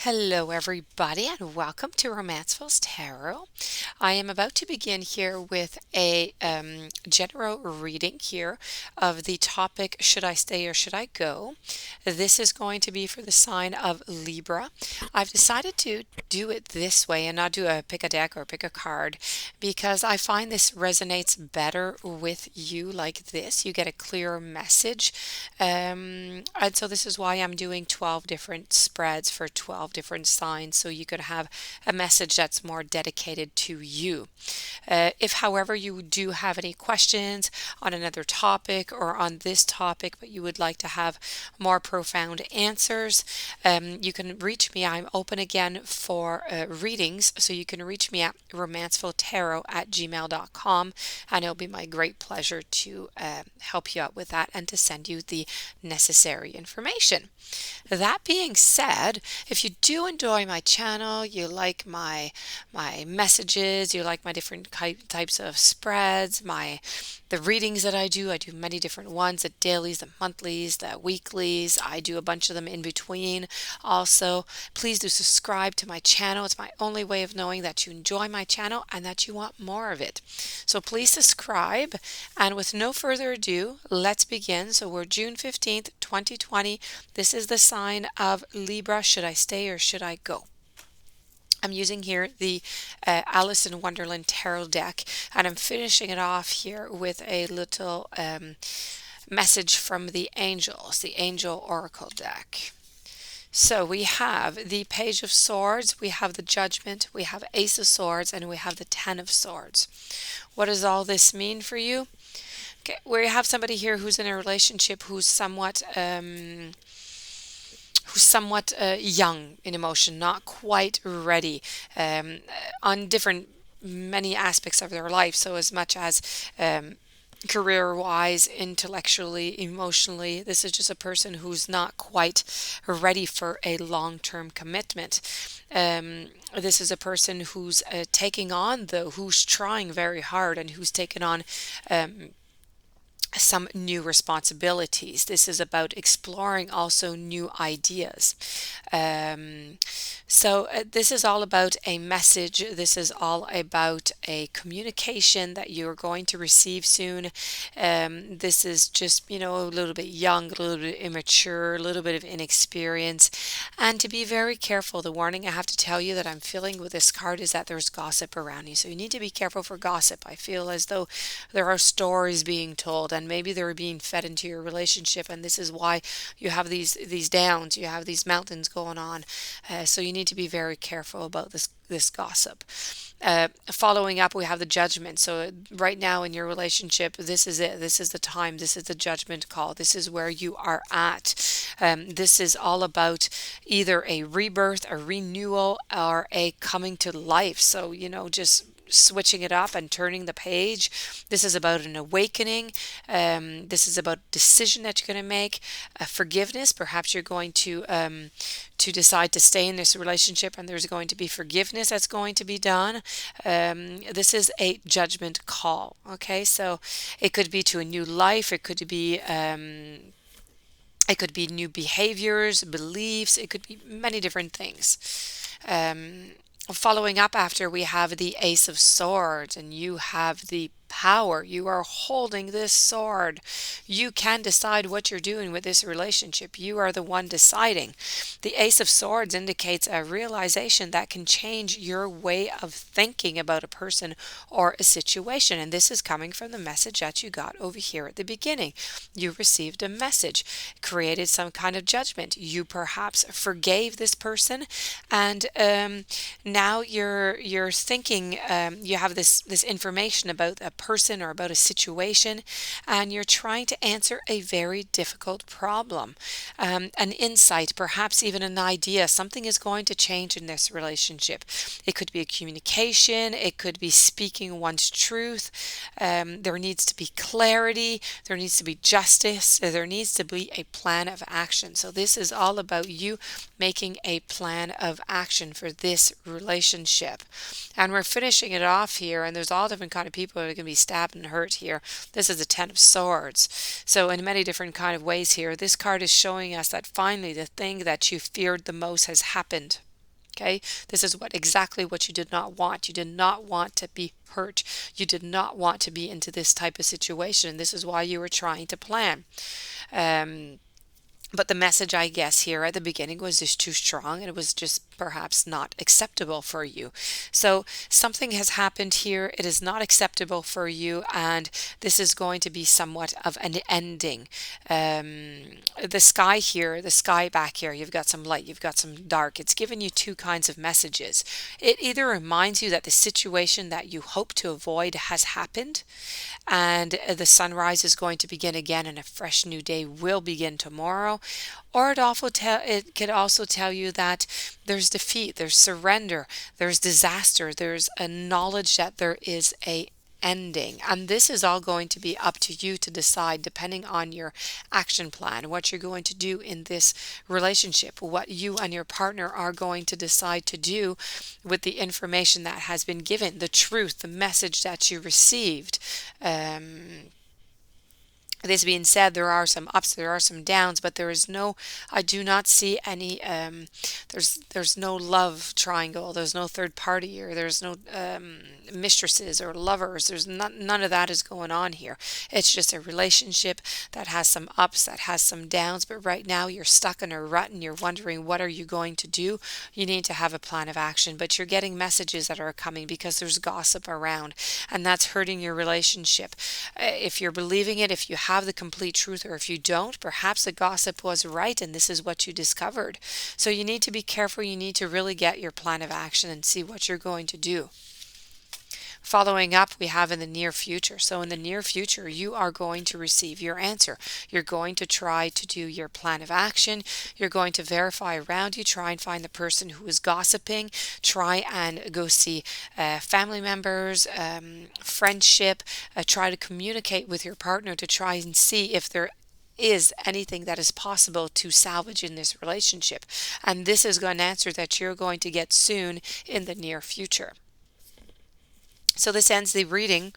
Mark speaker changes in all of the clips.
Speaker 1: Hello, everybody, and welcome to Romancefull's Tarot. I am about to begin here with a general reading here of the topic, Should I Stay or Should I Go? This is going to be for the sign of Libra. I've decided to do it this way and not do a pick a deck or pick a card because I find this resonates better with you like this. You get a clearer message. And so this is why I'm doing 12 different spreads for 12 different signs, so you could have a message that's more dedicated to you. If, however, you do have any questions on another topic or on this topic, but you would like to have more profound answers, you can reach me. I'm open again for readings, so you can reach me at romancefulltarot@gmail.com, and it'll be my great pleasure to help you out with that and to send you the necessary information. That being said, if you do enjoy my channel, you like my messages, you like my different types of spreads, the readings that I do many different ones, the dailies, the monthlies, the weeklies. I do a bunch of them in between. Also, please do subscribe to my channel. It's my only way of knowing that you enjoy my channel and that you want more of it. So please subscribe. And with no further ado, let's begin. So we're June 15th, 2020. This is the sign of Libra. Should I stay or should I go? I'm using here the Alice in Wonderland Tarot deck, and I'm finishing it off here with a little message from the angels, the Angel Oracle deck. So we have the Page of Swords, we have the Judgment, we have Ace of Swords, and we have the Ten of Swords. What does all this mean for you? Okay, we have somebody here who's in a relationship who's somewhat young in emotion, not quite ready on different many aspects of their life. So as much as career-wise, intellectually, emotionally, this is just a person who's not quite ready for a long-term commitment. This is a person who's taking on, though, who's trying very hard and who's taken on some new responsibilities. This is about exploring also new ideas. This is all about a message. This is all about a communication that you're going to receive soon. This is just, a little bit young, a little bit immature, a little bit of inexperience. And to be very careful, the warning I have to tell you that I'm feeling with this card is that there's gossip around you. So you need to be careful for gossip. I feel as though there are stories being told, and maybe they're being fed into your relationship, and this is why you have these downs, you have these mountains going on. So you need to be very careful about this gossip. Following up, we have the Judgment. So right now in your relationship, this is it. This is the time. This is the judgment call. This is where you are at. This is all about either a rebirth, a renewal, or a coming to life. So, just switching it up and turning the page. This is about an awakening. This is about decision that you're going to make, forgiveness. Perhaps you're going to decide to stay in this relationship, and there's going to be forgiveness that's going to be done. This is a judgment call. Okay, so it could be to a new life. It could be new behaviors, beliefs. It could be many different things. Following up after, we have the Ace of Swords, and you have the power. You are holding this sword. You can decide what you're doing with this relationship. You are the one deciding. The Ace of Swords indicates a realization that can change your way of thinking about a person or a situation. And this is coming from the message that you got over here at the beginning. You received a message, created some kind of judgment. You perhaps forgave this person, and now you're thinking, you have this information about a person or about a situation, and you're trying to answer a very difficult problem, an insight, perhaps even an idea. Something is going to change in this relationship. It could be a communication, it could be speaking one's truth. There needs to be clarity, there needs to be justice, there needs to be a plan of action. So this is all about you making a plan of action for this relationship. And we're finishing it off here, and there's all different kind of people that are going to be stabbed and hurt here. This is the Ten of Swords. So in many different kind of ways here, this card is showing us that finally the thing that you feared the most has happened. Okay, this is exactly what you did not want. You did not want to be hurt. You did not want to be into this type of situation. This is why you were trying to plan. Um, but the message, I guess, here at the beginning was just too strong, and it was just perhaps not acceptable for you. So something has happened here. It is not acceptable for you, and this is going to be somewhat of an ending. The sky here, the sky back here, you've got some light, you've got some dark. It's giving you two kinds of messages. It either reminds you that the situation that you hope to avoid has happened, and the sunrise is going to begin again, and a fresh new day will begin tomorrow. Or it could also tell you that there's defeat, there's surrender, there's disaster, there's a knowledge that there is a ending. And this is all going to be up to you to decide, depending on your action plan, what you're going to do in this relationship, what you and your partner are going to decide to do with the information that has been given, the truth, the message that you received. This being said, there are some ups, there are some downs, but I do not see any, there's no love triangle, there's no third party, or there's no mistresses or lovers. None of that is going on here. It's just a relationship that has some ups, that has some downs, but right now you're stuck in a rut and you're wondering, what are you going to do? You need to have a plan of action, but you're getting messages that are coming because there's gossip around, and that's hurting your relationship. If you're believing it, if you have the complete truth, or if you don't, perhaps the gossip was right and this is what you discovered. So you need to be careful. You need to really get your plan of action and see what you're going to do. Following up, we have in the near future. So in the near future, you are going to receive your answer. You're going to try to do your plan of action. You're going to verify around you, try and find the person who is gossiping, try and go see family members, friendship, try to communicate with your partner to try and see if there is anything that is possible to salvage in this relationship. And this is an answer that you're going to get soon in the near future. So this ends the reading.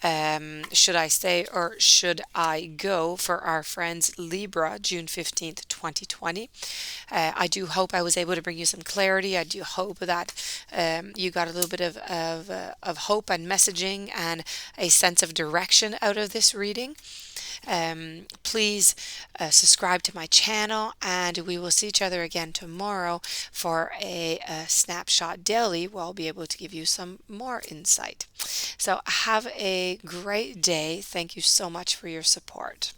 Speaker 1: Should I stay or should I go, for our friends Libra, June 15th, 2020? I do hope I was able to bring you some clarity. I do hope that you got a little bit of hope and messaging and a sense of direction out of this reading. Please subscribe to my channel, and we will see each other again tomorrow for a snapshot daily, where I'll be able to give you some more insight. So have a great day. Thank you so much for your support.